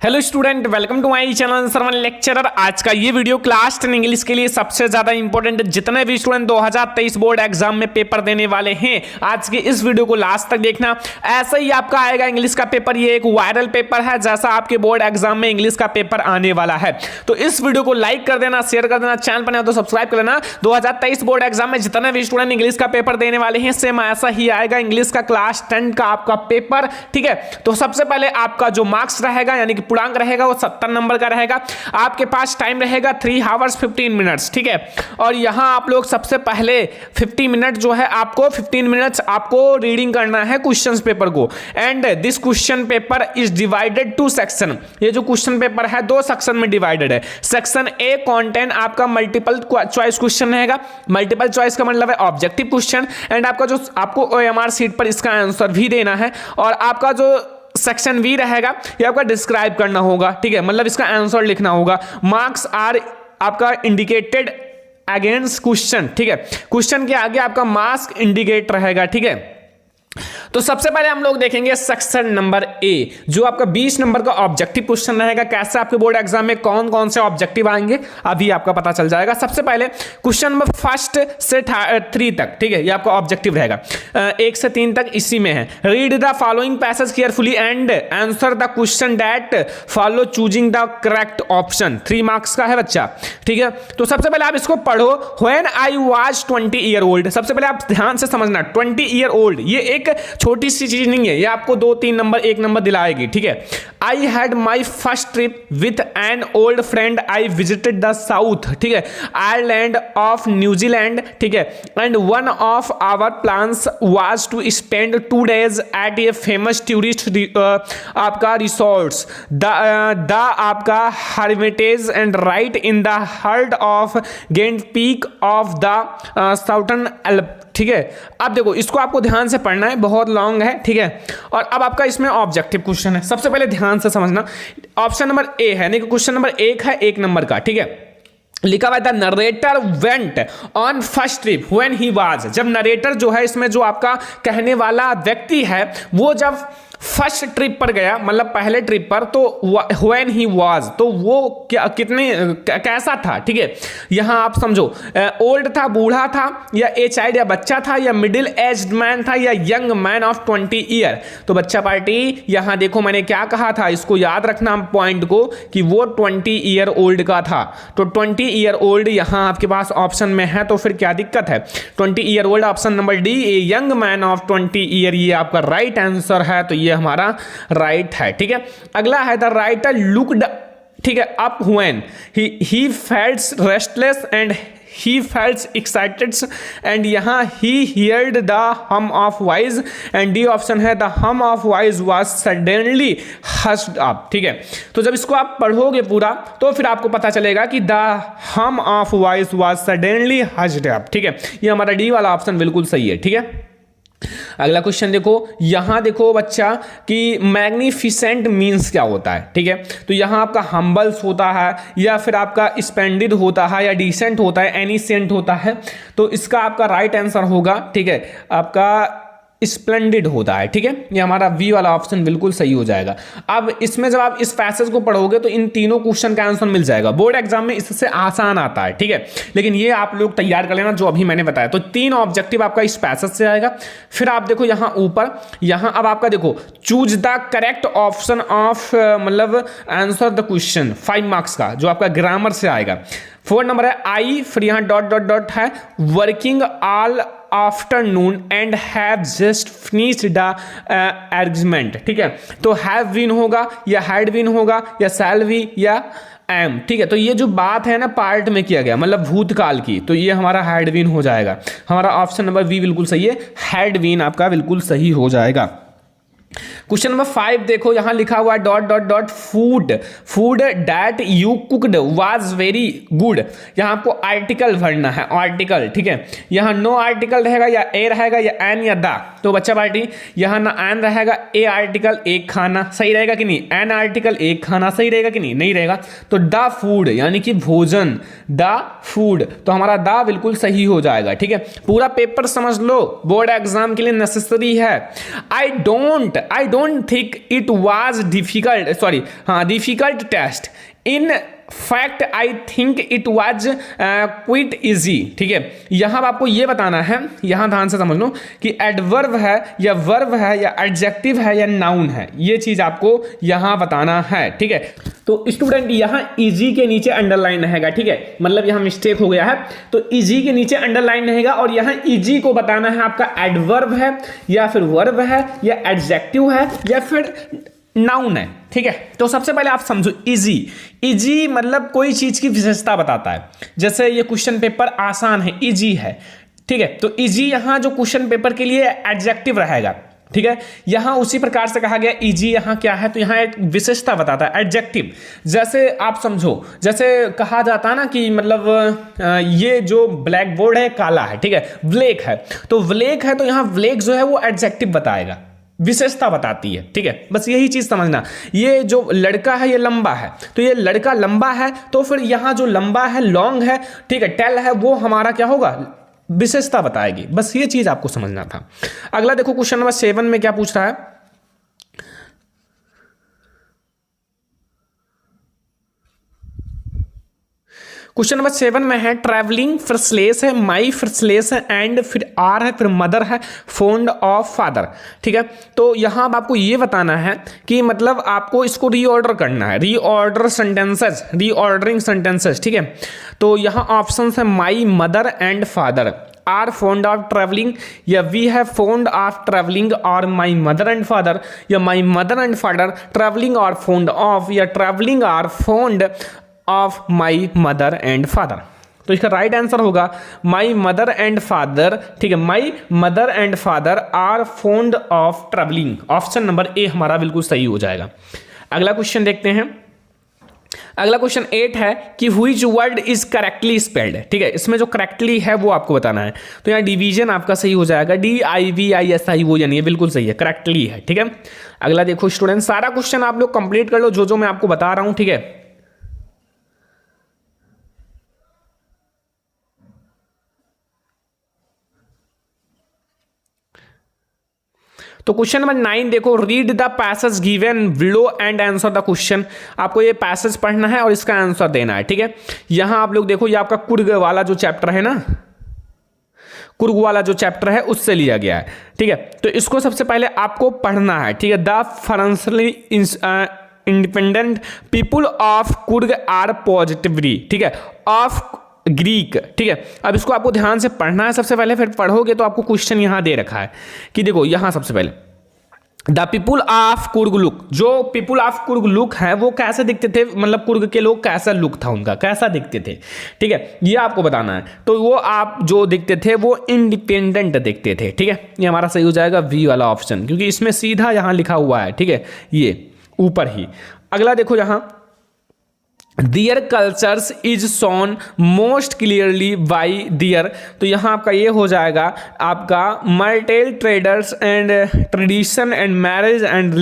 Hello student, welcome to my channel Sarvan lecturer. आज का ये वीडियो क्लास 10 इंग्लिश के लिए सबसे ज्यादा इंपॉर्टेंट, जितने भी स्टूडेंट 2023 बोर्ड एग्जाम में पेपर देने वाले हैं, आज के इस वीडियो को लास्ट तक देखना। ऐसा ही आपका आएगा इंग्लिश का पेपर। ये एक वायरल पेपर है, जैसा आपके बोर्ड एग्जाम में इंग्लिश का पेपर आने वाला है। तो इस वीडियो को लाइक कर देना, शेयर कर देना, चैनल पर नहीं तो सब्सक्राइब कर लेना। 2023 बोर्ड एग्जाम में जितने भी स्टूडेंट इंग्लिश का पेपर देने वाले हैं, सेम ऐसा ही आएगा इंग्लिश का क्लास 10 का आपका पेपर। ठीक है, तो सबसे पहले आपका जो मार्क्स रहेगा यानी कि पूर्णांक रहेगा वो 70 नंबर का रहेगा। आपके पास टाइम रहेगा 3 आवर्स 15 मिनट्स। ठीक है, और यहां आप लोग सबसे पहले 50 मिनट जो है आपको 15 मिनट्स आपको रीडिंग करना है क्वेश्चंस पेपर को। And this question paper is divided to section. ये जो क्वेश्चन पेपर है 2 सेक्शन में डिवाइडेड है। सेक्शन ए कंटेंट आपका मल्टीपल चॉइस क्वेश्चन रहेगा। मल्टीपल चॉइस का मतलब है ऑब्जेक्टिव क्वेश्चन, एंड आपका जो आपको OMR सीट पर इसका आंसर भी देना है। और आपका जो सेक्शन बी रहेगा ये आपका डिस्क्राइब करना होगा। ठीक है, मतलब इसका आंसर लिखना होगा। मार्क्स आर आपका इंडिकेटेड अगेंस्ट क्वेश्चन। ठीक है, क्वेश्चन के आगे आपका मार्क्स इंडिकेट रहेगा। ठीक है, तो सबसे पहले हम लोग देखेंगे सेक्शन नंबर ए, जो आपका 20 नंबर का ऑब्जेक्टिव क्वेश्चन रहेगा। कैसे आपके बोर्ड एग्जाम में कौन कौन से ऑब्जेक्टिव आएंगे अभी आपका पता चल जाएगा। सबसे पहले क्वेश्चन नंबर 1 से 3 तक, ठीक है, ये आपका ऑब्जेक्टिव रहेगा। 1 से 3 तक इसी में है। Read the following passage carefully and answer the question that follow choosing the correct option. 3 marks का है बच्चा। ठीक है, तो सबसे पहले आप इसको पढ़ो। When I was 20 year old, सबसे पहले आप ध्यान से समझना 20 ईयर ओल्ड ये एक छोटी सी चीज नहीं है, ये आपको 2-3 नंबर 1 नंबर दिलाएगी। ठीक है, I had my first trip with an old friend, I visited the south, ठीक है, आयरलैंड ऑफ न्यूजीलैंड। ठीक है, and one of our plans was to spend 2 days at a famous tourist आपका resorts the आपका Hermitage and right in the heart of गेंट peak of the southern alp. ठीक है, अब देखो इसको आपको ध्यान से पढ़ना है, बहुत लॉन्ग है। ठीक है, और अब आपका इसमें ऑब्जेक्टिव क्वेश्चन है। सबसे पहले ध्यान से समझना, ऑप्शन नंबर ए है, नहीं क्वेश्चन नंबर 1 है 1 नंबर का। ठीक है, लिखा हुआ था narrator went on first trip when he was. जब नरेटर जो है इसमें जो आपका कहने वाला व्यक्ति है वो जब फर्स्ट ट्रिप पर गया, मतलब पहले ट्रिप पर, तो व्हेन ही वाज तो वो क्या कितने कैसा था। ठीक है, यहां आप समझो ओल्ड था, बूढ़ा था, या ए चाइल्ड या बच्चा था, या मिडिल एज्ड मैन था, या यंग मैन ऑफ 20 ईयर। तो बच्चा पार्टी यहां देखो मैंने क्या कहा था, इसको याद रखना पॉइंट को कि वो 20 ईयर ओल्ड का था। तो 20 ईयर ओल्ड यहां आपके पास ऑप्शन में है, तो फिर क्या दिक्कत है। 20 year old option number D, a young man of 20 year, ये आपका राइट आंसर है। तो ये हमारा राइट है। ठीक है, अगला है द राइटर लुक्ड, ठीक है, up when he felt restless and he felt excited, and यहाँ he heard the hum of voice, and D option है the hum of voice was suddenly hushed up। ठीक है, तो जब इसको आप पढ़ोगे पूरा तो फिर आपको पता चलेगा कि the hum of voice was suddenly hushed up। ठीक है, ये हमारा D वाला ऑप्शन बिल्कुल सही है। ठीक है, अगला क्वेश्चन देखो, यहां देखो बच्चा कि मैग्निफिसेंट मींस क्या होता है। ठीक है, तो यहां आपका हम्बल्स होता है, या फिर आपका स्पेंडिड होता है, या डिसेंट होता है, एनिसेंट होता है। तो इसका आपका राइट आंसर होगा, ठीक है, आपका स्प्लेंडिड होता है। ठीक है, ये हमारा वी वाला ऑप्शन बिल्कुल सही हो जाएगा। अब इसमें जब आप इस पैसेज को पढ़ोगे तो इन तीनों क्वेश्चन का आंसर मिल जाएगा। बोर्ड एग्जाम में इससे आसान आता है। ठीक है, लेकिन ये आप लोग तैयार कर लेना जो अभी मैंने बताया। तो 3 ऑब्जेक्टिव आपका इस पैसेज से आएगा। फिर आप देखो यहां ऊपर, यहां अब आपका देखो choose the correct option of, मतलब आंसर द क्वेश्चन, 5 मार्क्स का, जो आपका ग्रामर से आएगा। 4 नंबर है आई, फिर यहां डॉट डॉट डॉट है, working all afternoon and have just finished the agreement. ठीक है, तो हैव बीन होगा, या हैड बीन होगा, या शैल बी, या एम। ठीक है, तो ये जो बात है ना पार्ट में किया गया, मतलब भूतकाल की, तो ये हमारा हैड बीन हो जाएगा। हमारा ऑप्शन नंबर बी बिल्कुल सही है, हैड बीन आपका बिल्कुल सही हो जाएगा। क्वेश्चन नंबर 5 देखो, यहां लिखा हुआ है dot dot dot food that you cooked was very good. यहां आपको आर्टिकल भरना है, आर्टिकल। ठीक है, यहां नो आर्टिकल रहेगा, या ए रहेगा, या एन, या द। तो बच्चा पार्टी यहां ना एन रहेगा, ए आर्टिकल एक खाना सही रहेगा कि नहीं, एन आर्टिकल एक खाना सही रहेगा कि नहीं, नहीं रहेगा। तो द फूड यानी कि भोजन, द फूड, तो हमारा द बिल्कुल सही हो जाएगा। ठीक है, पूरा पेपर समझ लो, बोर्ड एग्जाम के लिए नेसेसरी है। I don't don't think it was difficult, sorry हाँ difficult test, in fact I think it was quite easy. ठीक है, यहां आपको ये बताना है, यहां ध्यान से समझ लो कि एडवर्ब है या वर्ब है या एडजेक्टिव है या नाउन है, ये चीज आपको यहां बताना है। ठीक है, तो स्टूडेंट यहां इजी के नीचे अंडरलाइन रहेगा। ठीक है, मतलब यहां मिस्टेक हो गया है, तो इजी के नीचे अंडरलाइन रहेगा और यहां इजी को बताना है आपका एडवर्ब है या फिर वर्ब है या एडजेक्टिव है या फिर नाउन है। ठीक है, तो सबसे पहले आप समझो इजी, इजी मतलब कोई चीज की विशेषता बताता है। जैसे ये क्वेश्चन पेपर आसान है, इजी है। ठीक है, तो इजी यहां जो क्वेश्चन पेपर के लिए एडजेक्टिव रहेगा। ठीक है, यहां उसी प्रकार से कहा गया इजी यहां क्या है, तो यहां एक विशेषता बताता है एडजेक्टिव। जैसे आप समझो, जैसे कहा जाता है ना कि मतलब ये जो ब्लैक बोर्ड है काला है। ठीक है, ब्लैक है, तो ब्लैक है तो यहां ब्लैक जो है वो एडजेक्टिव बताएगा, विशेषता बताती है। ठीक है, बस यही चीज समझना। ये जो लड़का है ये लंबा है, तो ये लड़का लंबा है, तो फिर यहां जो लंबा है लॉन्ग है, ठीक है, टेल है, वो हमारा क्या होगा, विशेषता बताएगी। बस ये चीज आपको समझना था। अगला देखो क्वेश्चन नंबर 7 में क्या पूछ रहा है। क्वेश्चन नंबर 7 में है ट्रैवलिंग, फिर स्लेस है, माई, फिर स्लेस है, एंड फिर आर है, फिर मदर है, फोन्ड ऑफ फादर। ठीक है, तो यहां आपको ये बताना है कि मतलब आपको इसको रीऑर्डर करना है, रीऑर्डर सेंटेंसेस, रीऑर्डरिंग सेंटेंसेस। ठीक है, तो यहां ऑप्शन है my, mother and father, are fond of travelling, या we have fond of travelling, और माई मदर एंड फादर, या my mother and father travelling और फोन्ड ऑफ, या ट्रैवलिंग और fond of my mother and father. तो इसका right answer होगा माई mother and father. ठीक है, my mother and father are fond of travelling. Option number A हमारा बिल्कुल सही हो जाएगा। अगला क्वेश्चन देखते हैं। अगला क्वेश्चन 8 है कि which word is correctly spelled. ठीक है, इसमें जो करेक्टली है वो आपको बताना है। तो यहाँ डिवीजन आपका सही हो जाएगा, DIVISI, वो यानी बिल्कुल सही है, करेक्टली है। ठीक है, अगला देखो स्टूडेंट, सारा क्वेश्चन आप लोग कंप्लीट कर लो जो मैं आपको बता रहा हूं। ठीक है, तो क्वेश्चन नंबर 9 देखो, read the passage given below and answer the question. आपको ये पैसेज पढ़ना है और इसका आंसर देना है। ठीक है, यहां आप लोग देखो, ये आपका कुर्ग वाला जो चैप्टर है ना, कुर्ग वाला जो चैप्टर है उससे लिया गया है। ठीक है, तो इसको सबसे पहले आपको पढ़ना है। ठीक है, the frankly independent people of Coorg are positively, ठीक है, ऑफ ग्रीक। ठीक है, अब इसको आपको ध्यान से पढ़ना है सबसे पहले, फिर पढ़ोगे तो आपको क्वेश्चन यहां दे रखा है कि देखो यहां सबसे पहले the people of Coorg look, जो पीपुल ऑफ कुर्ग लुक है वो कैसे दिखते थे, मतलब कुर्ग के लोग कैसा लुक था उनका, कैसा दिखते थे। ठीक है, ये आपको बताना है। तो वो आप जो दिखते थे वो इंडिपेंडेंट दिखते थे। ठीक है, ये हमारा सही हो जाएगा बी वाला ऑप्शन, क्योंकि इसमें सीधा यहां लिखा हुआ है। ठीक है, ये ऊपर ही। अगला देखो यहां, their cultures is shown most clearly by their, तो यहाँ आपका ये हो जाएगा आपका martial traders and tradition and marriage and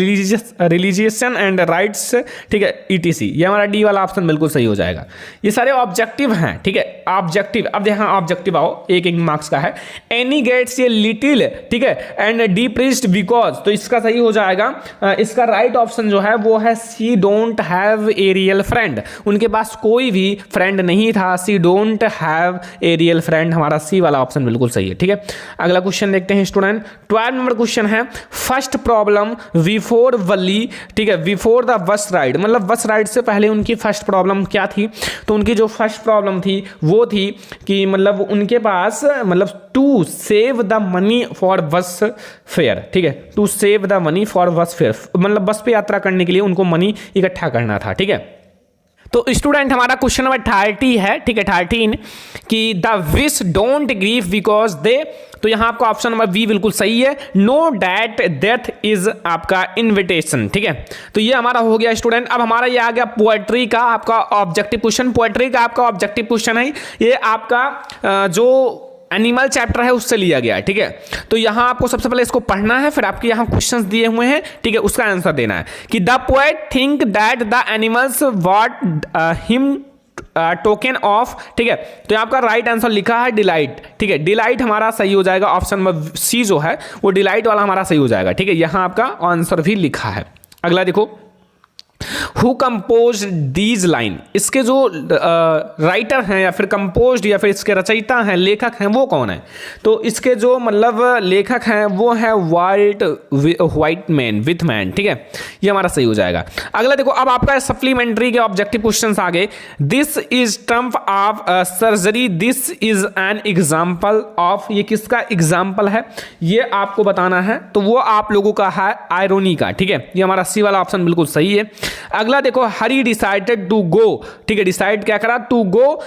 religions and rites. ठीक है, ETC, ये हमारा डी वाला ऑप्शन बिल्कुल सही हो जाएगा। ये सारे ऑब्जेक्टिव हैं। ठीक है, ऑब्जेक्टिव, अब यहाँ ऑब्जेक्टिव आओ, एक मार्क्स का है। एनी गेट्स ये लिटिल, ठीक है, एंड डिप्रेस्ड बिकॉज, तो इसका सही हो जाएगा, इसका राइट ऑप्शन जो है वो है she don't have a real friend, उनके पास कोई भी फ्रेंड नहीं था। She don't have a real friend, हमारा सी वाला ऑप्शन बिल्कुल सही है। ठीक है, अगला क्वेश्चन देखते हैं स्टूडेंट। 12 नंबर क्वेश्चन है, फर्स्ट प्रॉब्लम बिफोर वली, ठीक है, बिफोर द बस राइड, मतलब बस राइड से पहले उनकी फर्स्ट प्रॉब्लम क्या थी। तो उनकी जो फर्स्ट प्रॉब्लम थी वो थी कि मतलब उनके पास मतलब to save the money for bus fare. ठीक है, to save the money for bus fare, मतलब बस पे यात्रा करने के लिए उनको मनी इकट्ठा करना था। ठीक है, तो स्टूडेंट हमारा क्वेश्चन नंबर 30 है। ठीक है, 13 कि the wish don't grieve because they, तो यहां आपका ऑप्शन नंबर बी बिल्कुल सही है। नो डैट डेथ इज आपका इन्विटेशन। ठीक है, तो ये हमारा हो गया स्टूडेंट। अब हमारा ये आ गया पोएट्री का आपका ऑब्जेक्टिव क्वेश्चन। पोएट्री का आपका ऑब्जेक्टिव क्वेश्चन है, ये आपका जो एनिमल चैप्टर है उससे लिया गया है। ठीक है, तो यहां आपको सबसे पहले इसको पढ़ना है, फिर आपके यहां क्वेश्चंस दिए हुए हैं। ठीक है, उसका आंसर देना है कि the poet think that the animals what him token of, ठीक है। तो आपका राइट आंसर लिखा है डिलाइट, ठीक है। डिलाइट हमारा सही हो जाएगा, ऑप्शन नंबर सी जो है वो डिलाइट वाला हमारा सही हो जाएगा, ठीक है। यहां आपका आंसर भी लिखा है। अगला देखो, हु कंपोज दीज लाइन, इसके जो राइटर हैं या फिर कंपोज्ड या फिर इसके रचयिता हैं, लेखक हैं, वो कौन है? तो इसके जो मतलब लेखक हैं वो है विथमैन, ठीक है। ये हमारा सही हो जाएगा। अगला देखो, अब आपका सप्लीमेंट्री के ऑब्जेक्टिव क्वेश्चंस आ गए। This is Trump of surgery, this is an example of, ये किसका एग्जाम्पल है ये आपको बताना है। तो वो आप लोगों का है आयरोनी का, ठीक है। ये हमारा सी वाला ऑप्शन बिल्कुल सही है। अगला देखो, हरी डिसाइडेड टू गो, ठीक है। डिसाइड क्या करा? To go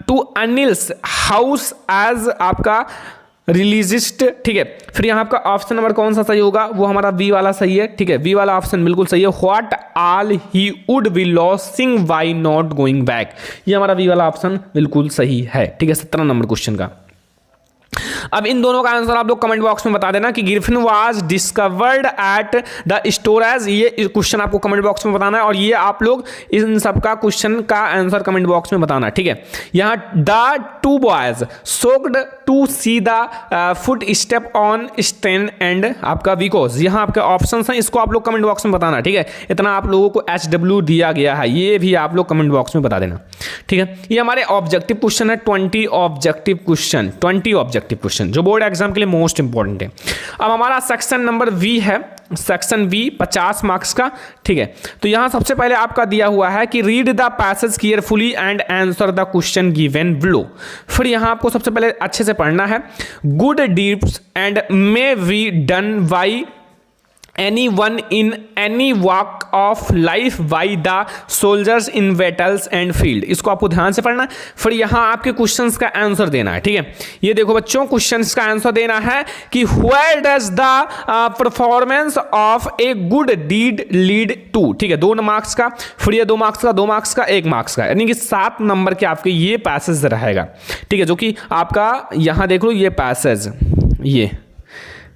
to Anil's house as आपका रिलीजिस्ट, ठीक है। फिर यहाँ आपका ऑप्शन नंबर कौन सा सही होगा? वो हमारा बी वाला सही है, ठीक है। बी वाला ऑप्शन बिल्कुल सही है। What all he would be losing why not going back, ये हमारा बी वाला ऑप्शन बिल्कुल सही है, ठीक है। 17 नंबर क्वेश्चन का। अब इन दोनों का आंसर आप लोग कमेंट बॉक्स में बता देना कि Griffin was discovered at the storage, ये क्वेश्चन आपको कमेंट बॉक्स में बताना है। और ये आप लोग इन सब का क्वेश्चन का आंसर कमेंट बॉक्स में बताना, ठीक है। यहाँ the two boys soaked to see the foot step on stain and आपका विकोज, यहाँ आपके ऑप्शन हैं, इसको आप लोग कमेंट बॉक्स में बताना, ठीक है। इतना आप लोगों को HW दिया गया है, ये भी आप लोग कमेंट बॉक्स में बता देना, ठीक है। ये हमारे ऑब्जेक्टिव क्वेश्चन है, 20 ऑब्जेक्टिव क्वेश्चन, 20 ऑब्जेक्टिव क्वेश्चन जो बोर्ड एग्जाम के लिए मोस्ट इंपॉर्टेंट है। अब हमारा सेक्शन नंबर वी है, सेक्शन वी 50 मार्क्स का, ठीक है। तो यहां सबसे पहले आपका दिया हुआ है कि read the passage carefully and answer the question given below. फिर यहां आपको सबसे पहले अच्छे से पढ़ना है। Good deeds and may be done by anyone in any walk of life by the soldiers in battles and field, इसको आपको ध्यान से पढ़ना है। फिर यहाँ आपके क्वेश्चंस का आंसर देना है, ठीक है। ये देखो बच्चों, क्वेश्चंस का आंसर देना है कि where does the performance of a good deed lead to, ठीक है। 2 मार्क्स का, फिर ये 2 मार्क्स का, 2 मार्क्स का, 1 मार्क्स का, यानी कि 7 नंबर के आपके ये पैसेज रहेगा, ठीक है। जो कि आपका यहाँ देख लो ये पैसेज, ये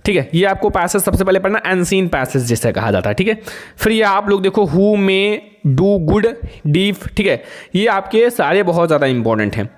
ठीक है, ये आपको पैसेज सबसे पहले पढ़ना, अनसीन पैसेज जिसे कहा जाता है, ठीक है। फिर ये आप लोग देखो who may do good deed, ठीक है। ये आपके सारे बहुत ज़्यादा इंपॉर्टेंट हैं।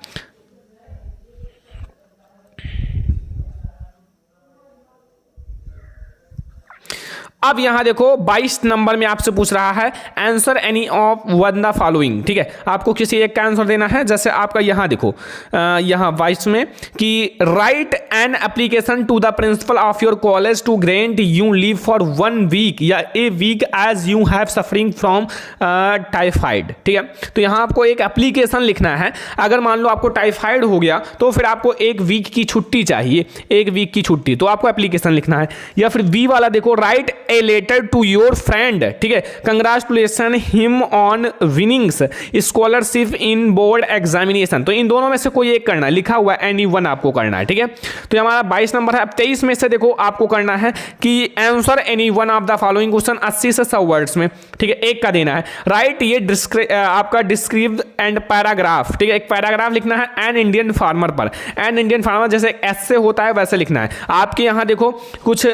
अब यहां देखो 22 नंबर में आपसे पूछ रहा है answer any of one the following, ठीक है। आपको किसी एक का आंसर देना है। जैसे आपका यहां देखो, यहां 22 में कि write an application to the principal of your college to grant you leave for 1 week या a week as you have suffering from typhoid, ठीक है। तो यहां आपको एक एप्लीकेशन लिखना है। अगर मान लो आपको टाइफाइड हो गया तो फिर आपको 1 वीक की छुट्टी चाहिए, 1 वीक की छुट्टी, तो आपको एप्लीकेशन लिखना है। या फिर बी वाला देखो, write a letter to your friend, ठीक है, congratulation him on winnings scholarship in board examination. तो इन दोनों में से कोई एक करना है, लिखा हुआ है एनी वन आपको करना है, ठीक है। तो ये हमारा 22 नंबर है। अब 23 में से देखो आपको करना है कि answer any one of the following question 80 से 100 वर्ड्स में, ठीक है, एक का देना है। राइट ये आपका डिस्क्रिप्ट एंड पैराग्राफ, ठीक है, एक पैराग्राफ लिखना है एन इंडियन फार्मर पर। एन इंडियन फार्मर जैसे ऐसे होता है वैसे लिखना है। आपके यहाँ देखो कुछ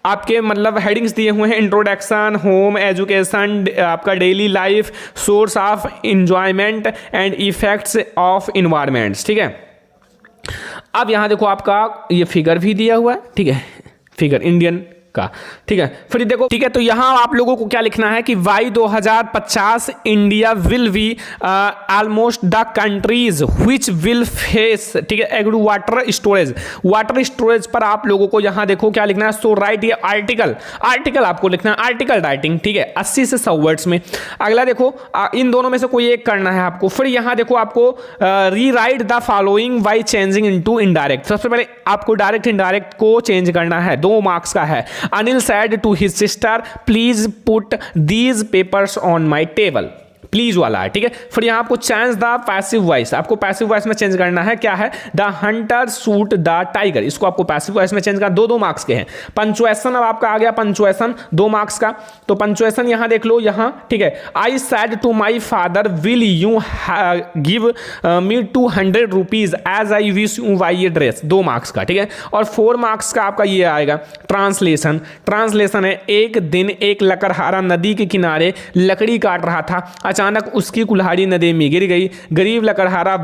आपके मतलब हेडिंग्स दिए हुए हैं, इंट्रोडक्शन, होम, एजुकेशन, आपका daily life, source of enjoyment and effects of environments, ठीक है। अब यहां देखो आपका ये फिगर भी दिया हुआ है, ठीक है, फिगर इंडियन का, ठीक है। फिर देखो, ठीक है, तो यहां आप लोगों को क्या लिखना है कि by 2050 India will be almost the countries which will face, ठीक है, एग्रो वाटर स्टोरेज पर आप लोगों को यहां देखो क्या लिखना है। सो राइट ये आर्टिकल आपको लिखना है, आर्टिकल राइटिंग, ठीक है, 80 से 100 वर्ड्स में। अगला देखो इन दोनों में से कोई एक करना है आपको। फिर यहां देखो आपको री right the following by changing into indirect. सबसे पहले आपको डायरेक्ट इनडायरेक्ट को चेंज करना है, 2 मार्क्स का है। Anil said to his sister, please put these papers on my table. Please वाला है, ठीक है। फिर यहां आपको चेंज द पैसिव वॉइस, आपको पैसिव वॉइस में चेंज करना है। क्या है? The Hunter shoot the tiger, इसको आपको पैसिव वॉइस में चेंज करना। 2 मार्क्स के हैं। पंचुएशन अब आपका आ गया, पंचुएशन 2 मार्क्स का। तो पंचुएशन यहां देख लो, यहां, ठीक है, I said to my father will you give me 200 rupees as I wish you buy ये ड्रेस, 2 मार्क्स का, ठीक है। और 4 मार्क्स का आपका ये आएगा ट्रांसलेशन है। एक दिन एक लकड़हारा नदी के किनारे लकड़ी काट रहा था, अचानक उसकी कुल्हाड़ी नदी में गिर गई। गरीब लकड़हारा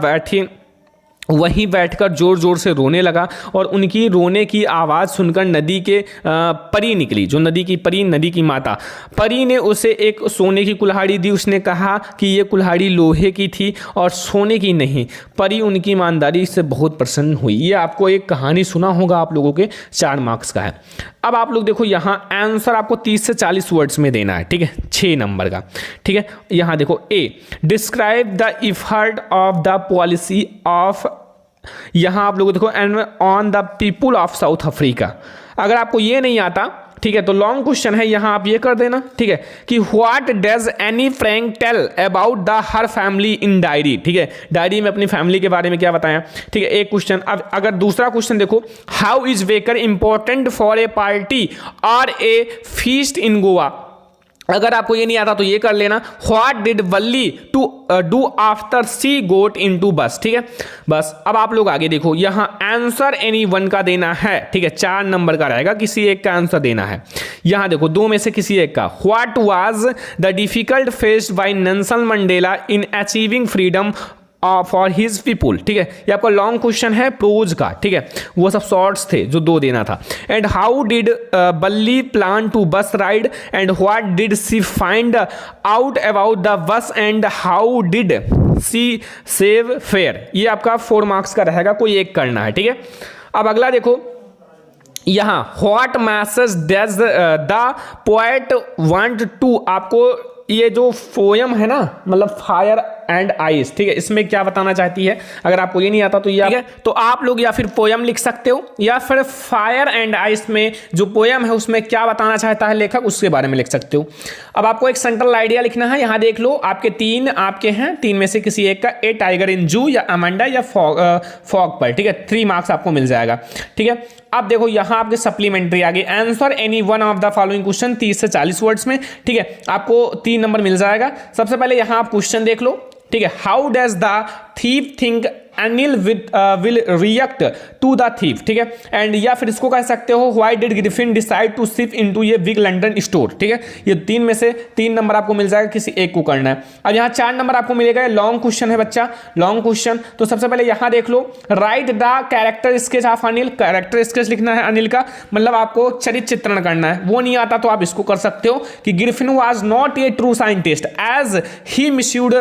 वहीं बैठकर जोर जोर से रोने लगा और उनकी रोने की आवाज़ सुनकर नदी के परी निकली, जो नदी की परी, नदी की माता। परी ने उसे एक सोने की कुल्हाड़ी दी। उसने कहा कि ये कुल्हाड़ी लोहे की थी और सोने की नहीं। परी उनकी ईमानदारी से बहुत प्रसन्न हुई। ये आपको एक कहानी सुना होगा, आप लोगों के 4 मार्क्स का है। अब आप लोग देखो, यहाँ आंसर आपको 30 से 40 वर्ड्स में देना है, ठीक है, 6 नंबर का, ठीक है। यहाँ देखो, a, describe the effort of the policy of, यहाँ आप लोग देखो, and on the people of South Africa. अगर आपको ये नहीं आता, ठीक है, तो लॉन्ग क्वेश्चन है, यहाँ आप ये कर देना, ठीक है, कि what does Anne Frank tell about the her family in diary, ठीक है, डायरी में अपनी फैमिली के बारे में क्या बताया, ठीक है, एक क्वेश्चन। अब अगर दूसरा क्वेश्चन देखो, how is waker important for a party और ए फीस्ट इन गोवा। अगर आपको ये नहीं आता तो ये कर लेना, what did Valli to do after she got in to bus, ठीक है। बस अब आप लोग आगे देखो, यहाँ आंसर एनी वन का देना है, ठीक है, 4 नंबर का रहेगा, किसी एक का आंसर देना है। यहाँ देखो, 2 में से किसी एक का। What was the difficult faced by Nelson Mandela in achieving freedom for his people, ठीक है। ये आपका लॉन्ग क्वेश्चन है प्रोज का, ठीक है, वो सब शॉर्ट्स थे जो 2 देना था। And how did Balli plan to bus ride and what did she find out about the bus and how did she save fare. ये आपका 4 मार्क्स का रहेगा, कोई एक करना है, ठीक है। अब अगला देखो, यहाँ what message does the poet want to, आपको ये जो पोयम है ना, मतलब फायर एंड आइस, ठीक है, इसमें क्या बताना चाहती है। अगर आपको ये नहीं आता तो ये, ठीक है, तो आप लोग या फिर पोयम लिख सकते हो या फिर फायर एंड आइस में जो पोयम है उसमें क्या बताना चाहता है लेखक, उसके बारे में लिख सकते हो। अब आपको एक सेंट्रल आइडिया लिखना है। यहाँ देख लो, आपके 3 आपके हैं, 3 में से किसी एक का, ए टाइगर इन जू या अमांडा या फॉग पर, ठीक है, 3 मार्क्स आपको मिल जाएगा, ठीक है। अब देखो, यहाँ आपके सप्लीमेंट्री आ गई, answer any one of the following question 30 से 40 वर्ड्स में, ठीक है, आपको 3 नंबर मिल जाएगा। सबसे पहले यहाँ आप क्वेश्चन देख लो, ठीक है, how does the thief think Anil will react to the thief, ठीक है, एंड या फिर इसको कह सकते हो, why did Griffin decide to shift into ये बिग लंदन स्टोर, ठीक है। ये 3 में से 3 नंबर आपको मिल जाएगा, किसी एक को करना है। अब यहाँ 4 नंबर आपको मिलेगा, लॉन्ग क्वेश्चन है बच्चा, लॉन्ग क्वेश्चन। तो सबसे पहले यहाँ देख लो, write the character sketch of Anil, character sketch लिखना है अनिल का, मतलब आपको चरित्र चित्रण करना है। वो नहीं आता तो आप इसको कर सकते हो कि Griffin was not a true scientist as he misused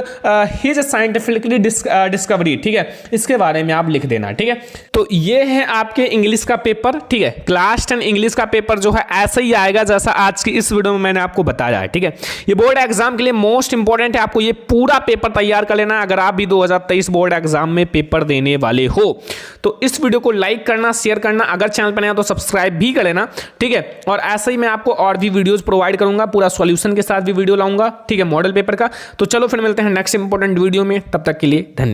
his scientifically discovery, ठीक है, इसके बारे में आप लिख देना, ठीक है। तो ये है आपके इंग्लिश का पेपर, ठीक है, क्लास 10 इंग्लिश का पेपर जो है ऐसा ही आएगा जैसा आज की इस वीडियो में मैंने आपको बताया है, ठीक है। ये बोर्ड एग्जाम के लिए मोस्ट इंपॉर्टेंट है, आपको ये पूरा पेपर तैयार कर लेना अगर आप भी 2023 बोर्ड एग्जाम में पेपर देने वाले हो। तो इस वीडियो को लाइक करना, शेयर करना, अगर चैनल पर नया तो सब्सक्राइब भी कर लेना, ठीक है। और ऐसे ही मैं आपको और भी वीडियोज प्रोवाइड करूंगा, पूरा सॉल्यूशन के साथ भी वीडियो लाऊंगा, ठीक है, मॉडल पेपर का। तो चलो फिर मिलते हैं नेक्स्ट इंपॉर्टेंट वीडियो में, तब तक के लिए धन्यवाद।